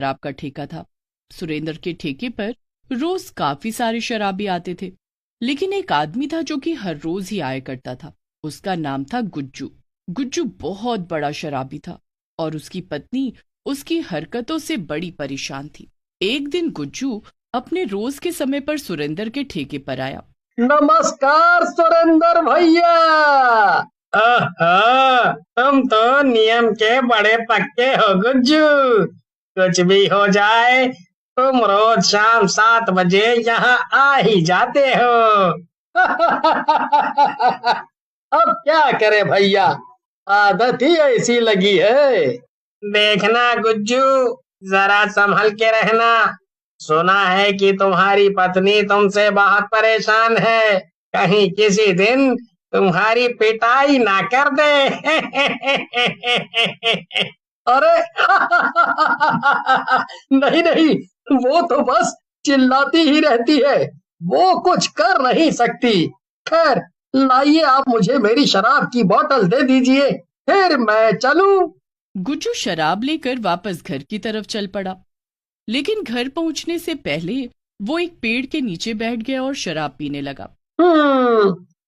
शराब का ठेका था। सुरेंद्र के ठेके पर रोज काफी सारे शराबी आते थे, लेकिन एक आदमी था जो कि हर रोज ही आया करता था। उसका नाम था गुज्जू। गुज्जू बहुत बड़ा शराबी था और उसकी पत्नी उसकी हरकतों से बड़ी परेशान थी। एक दिन गुज्जू अपने रोज के समय पर सुरेंद्र के ठेके पर आया। नमस्कार सुरेंद्र भैया। ओहो, तुम तो नियम के बड़े पक्के हो गुज्जू। कुछ भी हो जाए तुम रोज शाम 7 बजे यहाँ आ ही जाते हो। अब क्या करे भैया, आदत ही ऐसी लगी है। देखना गुज्जू, जरा संभल के रहना। सुना है कि तुम्हारी पत्नी तुमसे बहुत परेशान है, कहीं किसी दिन तुम्हारी पिटाई ना कर दे। अरे नहीं नहीं, वो तो बस चिल्लाती ही रहती है, वो कुछ कर नहीं सकती। खैर, लाइए आप मुझे मेरी शराब की बोतल दे दीजिए, फिर मैं चलूं। गुज्जू शराब लेकर वापस घर की तरफ चल पड़ा, लेकिन घर पहुंचने से पहले वो एक पेड़ के नीचे बैठ गया और शराब पीने लगा।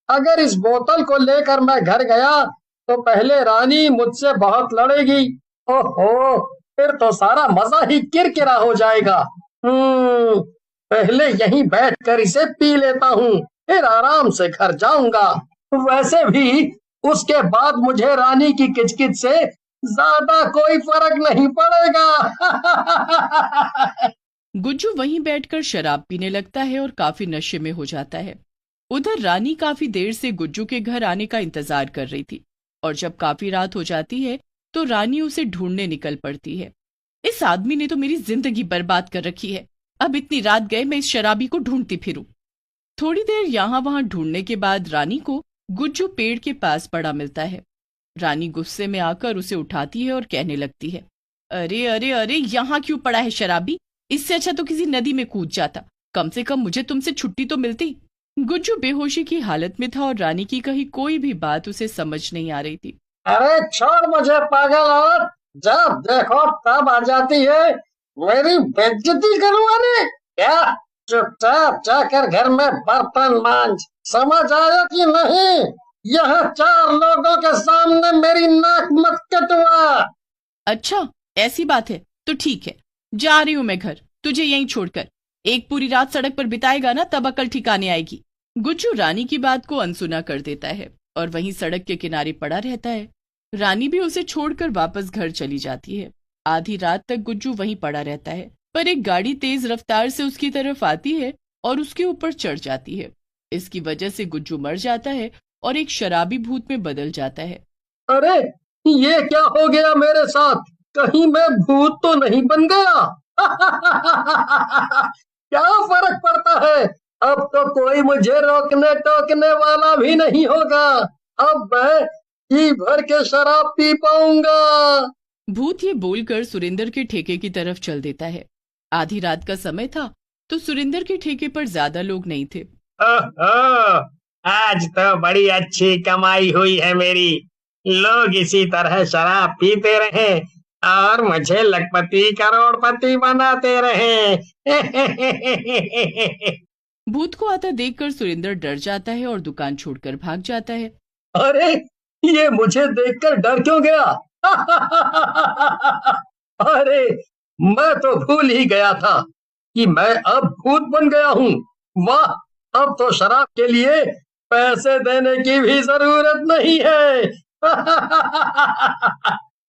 अगर इस बोतल को लेकर मैं घर गया तो पहले रानी मुझसे बहुत लड़ेगी। ओहो, फिर तो सारा मजा ही किरकिरा हो जाएगा। पहले यहीं बैठकर इसे पी लेता हूँ, फिर आराम से घर जाऊंगा। वैसे भी उसके बाद मुझे रानी की किचकिच से ज्यादा कोई फर्क नहीं पड़ेगा। गुज्जू वहीं बैठकर शराब पीने लगता है और काफी नशे में हो जाता है। उधर रानी काफी देर से गुज्जू के घर आने का इंतजार कर रही थी, और जब काफी रात हो जाती है तो रानी उसे ढूंढने निकल पड़ती है। इस आदमी ने तो मेरी जिंदगी बर्बाद कर रखी है, अब इतनी रात गए मैं इस शराबी को ढूंढती फिरूं। थोड़ी देर यहाँ वहां ढूंढने के बाद रानी को गुज्जू पेड़ के पास पड़ा मिलता है। रानी गुस्से में आकर उसे उठाती है और कहने लगती है, अरे अरे अरे, यहाँ क्यों पड़ा है शराबी? इससे अच्छा तो किसी नदी में कूद जाता, कम से कम मुझे तुमसे छुट्टी तो मिलती। गुज्जू बेहोशी की हालत में था और रानी की कही कोई भी बात उसे समझ नहीं आ रही थी। अरे छोड़ मुझे पागल, और जब देखो तब आ जाती है मेरी बेइज्जती करवाने। क्या, चुपचाप जाकर घर में बर्तन मांज, समझ आया कि नहीं? यहाँ 4 लोगों के सामने मेरी नाक मत कटवा। अच्छा, ऐसी बात है तो ठीक है, जा रही हूं मैं घर, तुझे यहीं छोड़कर। एक पूरी रात सड़क पर बिताएगा ना, तब अकल ठिकाने आएगी। गुज्जू रानी की बात को अनसुना कर देता है और वहीं सड़क के किनारे पड़ा रहता है। रानी भी उसे छोड़कर वापस घर चली जाती है। आधी रात तक गुज्जू वहीं पड़ा रहता है, पर एक गाड़ी तेज रफ्तार से उसकी तरफ आती है और उसके ऊपर चढ़ जाती है। इसकी वजह से गुज्जू मर जाता है और एक शराबी भूत में बदल जाता है। अरे, ये क्या हो गया मेरे साथ? कहीं मैं भूत तो नहीं बन गया? क्या फर्क पड़ता है, अब तो कोई मुझे रोकने टोकने वाला भी नहीं होगा। अब मैं जी भर के शराब पी पाऊंगा। भूत ये बोलकर सुरेंद्र के ठेके की तरफ चल देता है। आधी रात का समय था तो सुरेंद्र के ठेके पर ज्यादा लोग नहीं थे। ओहो, आज तो बड़ी अच्छी कमाई हुई है मेरी। लोग इसी तरह शराब पीते रहे और मुझे लखपति करोड़पति बनाते रहे। भूत को आता देखकर सुरेंद्र डर जाता है और दुकान छोड़कर भाग जाता है। अरे, ये मुझे देखकर डर क्यों गया? अरे, मैं तो भूल ही गया था कि मैं अब भूत बन गया हूँ। वाह, अब तो शराब के लिए पैसे देने की भी जरूरत नहीं है।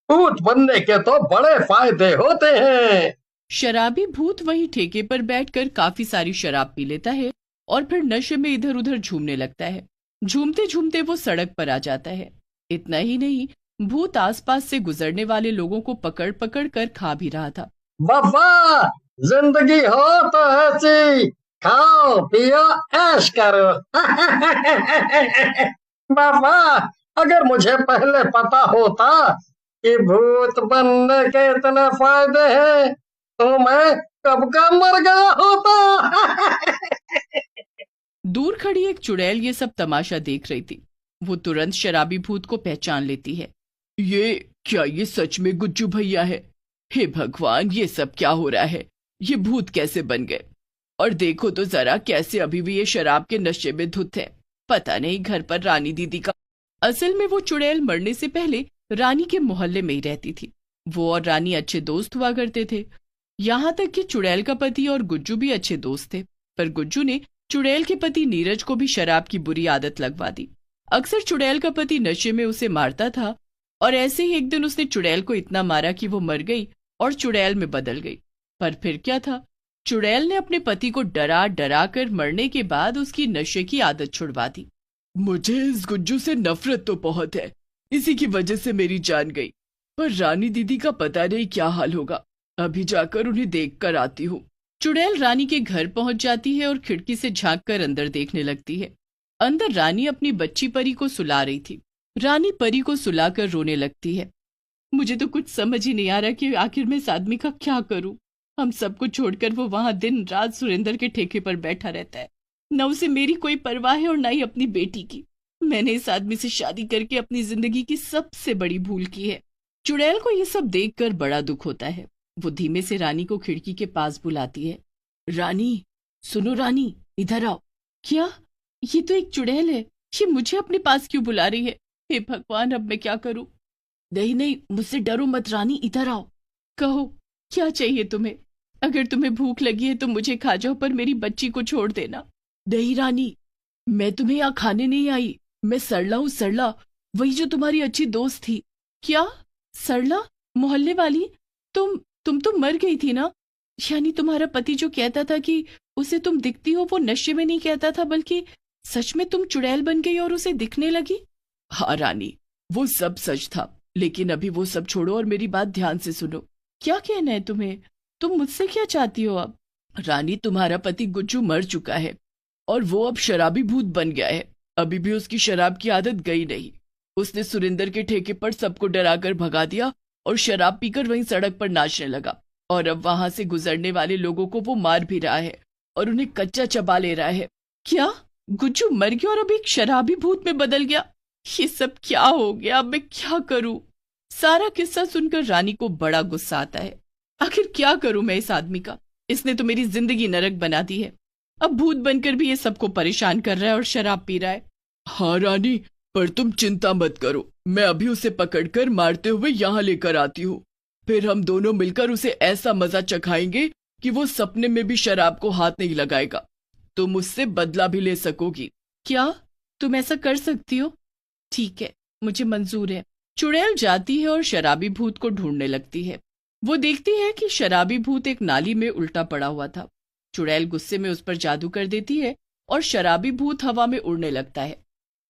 भूत बनने के तो बड़े फायदे होते हैं। शराबी भूत वही ठेके पर बैठकर काफी सारी शराब पी लेता है और फिर नशे में इधर उधर झूमने लगता है। झूमते झूमते वो सड़क पर आ जाता है। इतना ही नहीं, भूत आसपास से गुजरने वाले लोगों को पकड़ पकड़ कर खा भी रहा था। वाह, जिंदगी हो तो ऐसी, खाओ पियो ऐश करो। वाह, अगर मुझे पहले पता होता कि भूत बनने के इतने फायदे हैं तो मैं कब का मर गया होता। दूर खड़ी एक चुड़ैल ये सब तमाशा देख रही थी। वो तुरंत शराबी भूत को पहचान लेती है। ये क्या, ये सच में गुज्जू भैया है? हे भगवान, ये सब क्या हो रहा है? ये भूत कैसे बन गए? और देखो तो जरा कैसे अभी भी ये शराब के नशे में धुत है। पता नहीं घर पर रानी दीदी का। असल में वो चुड़ैल मरने से पहले रानी के मोहल्ले में ही रहती थी। वो और रानी अच्छे दोस्त हुआ करते थे। यहाँ तक कि चुड़ैल का पति और गुज्जू भी अच्छे दोस्त थे। पर गुज्जू ने चुड़ैल के पति नीरज को भी शराब की बुरी आदत लगवा दी। अक्सर चुड़ैल का पति नशे में उसे मारता था और ऐसे ही एक दिन उसने चुड़ैल को इतना मारा कि वो मर गई और चुड़ैल में बदल गई। पर फिर क्या था, चुड़ैल ने अपने पति को डरा डरा कर मरने के बाद उसकी नशे की आदत छुड़वा दी। मुझे इस गुज्जू से नफरत तो बहुत है, इसी की वजह से मेरी जान गई। पर रानी दीदी का पता नहीं क्या हाल होगा। अभी जाकर उन्हें देख कर आती हूँ। चुड़ैल रानी के घर पहुंच जाती है और खिड़की से झांक कर अंदर देखने लगती है। अंदर रानी अपनी बच्ची परी को सुला रही थी। रानी परी को सुलाकर रोने लगती है। मुझे तो कुछ समझ ही नहीं आ रहा कि आखिर मैं इस आदमी का क्या करूं। हम सबको छोड़कर वो वहां दिन रात सुरेंद्र के ठेके पर बैठा रहता है। न उसे मेरी कोई परवाह है और न ही अपनी बेटी की। मैंने इस आदमी से शादी करके अपनी जिंदगी की सबसे बड़ी भूल की है। चुड़ैल को ये सब देखकर बड़ा दुख होता है। वो धीमे से रानी को खिड़की के पास बुलाती है। रानी, सुनो रानी, इधर आओ। क्या? ये तो एक चुड़ैल है। ये मुझे अपने पास क्यों बुला रही है? हे भगवान, अब मैं क्या करूं? नहीं नहीं, मुझसे डरो मत रानी, इधर आओ। कहो, क्या चाहिए तुम्हें? अगर तुम्हें भूख लगी है तो मुझे खा जाओ, पर मेरी बच्ची को छोड़ देना। नहीं रानी, मैं तुम्हें यहाँ खाने नहीं आई। मैं सरला हूँ, सरला, वही जो तुम्हारी अच्छी दोस्त थी। क्या? सरला? मोहल्ले वाली? तुम तो मर गई थी ना? यानी तुम्हारा पति जो कहता था कि उसे तुम दिखती हो, वो नशे में नहीं कहता था, बल्कि सच में तुम चुड़ैल बन गई और उसे दिखने लगी? हाँ रानी, वो सब सच था। लेकिन अभी वो सब छोड़ो और मेरी बात ध्यान से सुनो। क्या कहना है तुम्हें? तुम मुझसे क्या चाहती हो अब? रानी, तुम्हारा पति गुज्जू मर चुका है और वो अब शराबी भूत बन गया है। अभी भी उसकी शराब की आदत गई नहीं। उसने सुरेंद्र के ठेके पर सबको डराकर भगा दिया और शराब पीकर वहीं सड़क पर नाचने लगा। और अब वहां से गुजरने वाले लोगों को वो मार भी रहा है और उन्हें कच्चा चबा ले रहा है। क्या? गुज्जू मर गया और अब एक शराबी भूत में बदल गया? ये सब क्या हो गया? अब मैं क्या करूं? सारा किस्सा सुनकर रानी को बड़ा गुस्सा आता है। आखिर क्या करूं मैं इस आदमी का? इसने तो मेरी जिंदगी नरक बना दी है। अब भूत बनकर भी ये सबको परेशान कर रहा है और शराब पी रहा है। हाँ रानी, पर तुम चिंता मत करो, मैं अभी उसे पकड़कर मारते हुए यहाँ लेकर आती हूँ। फिर हम दोनों मिलकर उसे ऐसा मजा चखाएंगे कि वो सपने में भी शराब को हाथ नहीं लगाएगा। तुम उससे बदला भी ले सकोगी। क्या तुम ऐसा कर सकती हो? ठीक है, मुझे मंजूर है। चुड़ैल जाती है और शराबी भूत को ढूंढने लगती है। वो देखती है कि शराबी भूत एक नाली में उल्टा पड़ा हुआ था। चुड़ैल गुस्से में उस पर जादू कर देती है और शराबी भूत हवा में उड़ने लगता है।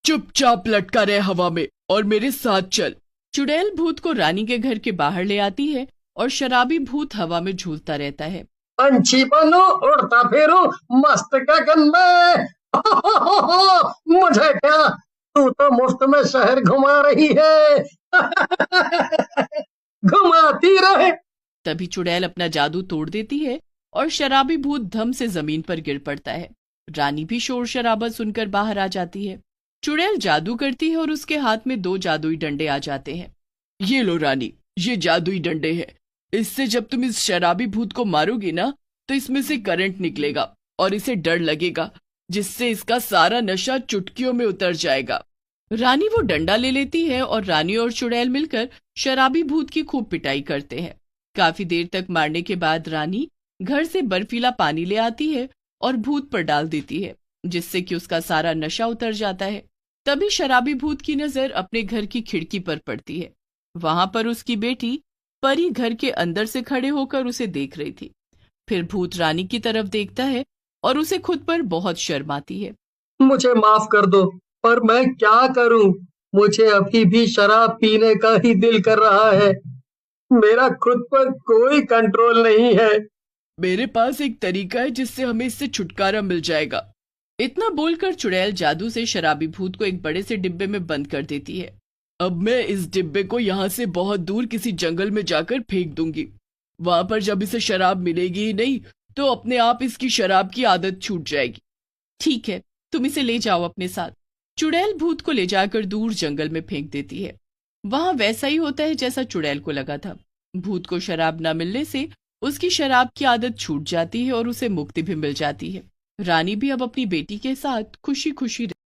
चुपचाप लटका रहे हवा में और मेरे साथ चल। चुड़ैल भूत को रानी के घर के बाहर ले आती है और शराबी भूत हवा में झूलता रहता है। पंछी बनो, उड़ता फिरू मस्त गगन में। मुझे क्या, तू तो मुफ्त में शहर घुमा रही है। घुमाती रहे। तभी चुड़ैल अपना जादू तोड़ देती है और शराबी भूत धम से जमीन पर गिर पड़ता है। रानी भी शोर शराबा सुनकर बाहर आ जाती है। चुड़ैल जादू करती है और उसके हाथ में 2 जादुई डंडे आ जाते हैं। ये लो रानी, ये जादुई डंडे हैं। इससे जब तुम इस शराबी भूत को मारोगी ना, तो इसमें से करंट निकलेगा और इसे डर लगेगा, जिससे इसका सारा नशा चुटकियों में उतर जाएगा। रानी वो डंडा ले लेती है और रानी और चुड़ैल मिलकर शराबी भूत की खूब पिटाई करते हैं। काफी देर तक मारने के बाद रानी घर से बर्फीला पानी ले आती है और भूत पर डाल देती है, जिससे कि उसका सारा नशा उतर जाता है। तभी शराबी भूत की नजर अपने घर की खिड़की पर पड़ती है। वहां पर उसकी बेटी परी घर के अंदर से खड़े होकर उसे देख रही थी। फिर भूत रानी की तरफ देखता है और उसे खुद पर बहुत शर्म आती है। मुझे माफ कर दो, पर मैं क्या करूं? मुझे अभी भी शराब पीने का ही दिल कर रहा है। मेरा खुद पर कोई कंट्रोल नहीं है। मेरे पास एक तरीका है जिससे हमें इससे छुटकारा मिल जाएगा। इतना बोलकर चुड़ैल जादू से शराबी भूत को एक बड़े से डिब्बे में बंद कर देती है। अब मैं इस डिब्बे को यहाँ से बहुत दूर किसी जंगल में जाकर फेंक दूंगी। वहां पर जब इसे शराब मिलेगी ही नहीं, तो अपने आप इसकी शराब की आदत छूट जाएगी। ठीक है, तुम इसे ले जाओ अपने साथ। चुड़ैल भूत को ले जाकर दूर जंगल में फेंक देती है। वहां वैसा ही होता है जैसा चुड़ैल को लगा था। भूत को शराब न मिलने से उसकी शराब की आदत छूट जाती है और उसे मुक्ति भी मिल जाती है। रानी भी अब अपनी बेटी के साथ खुशी खुशी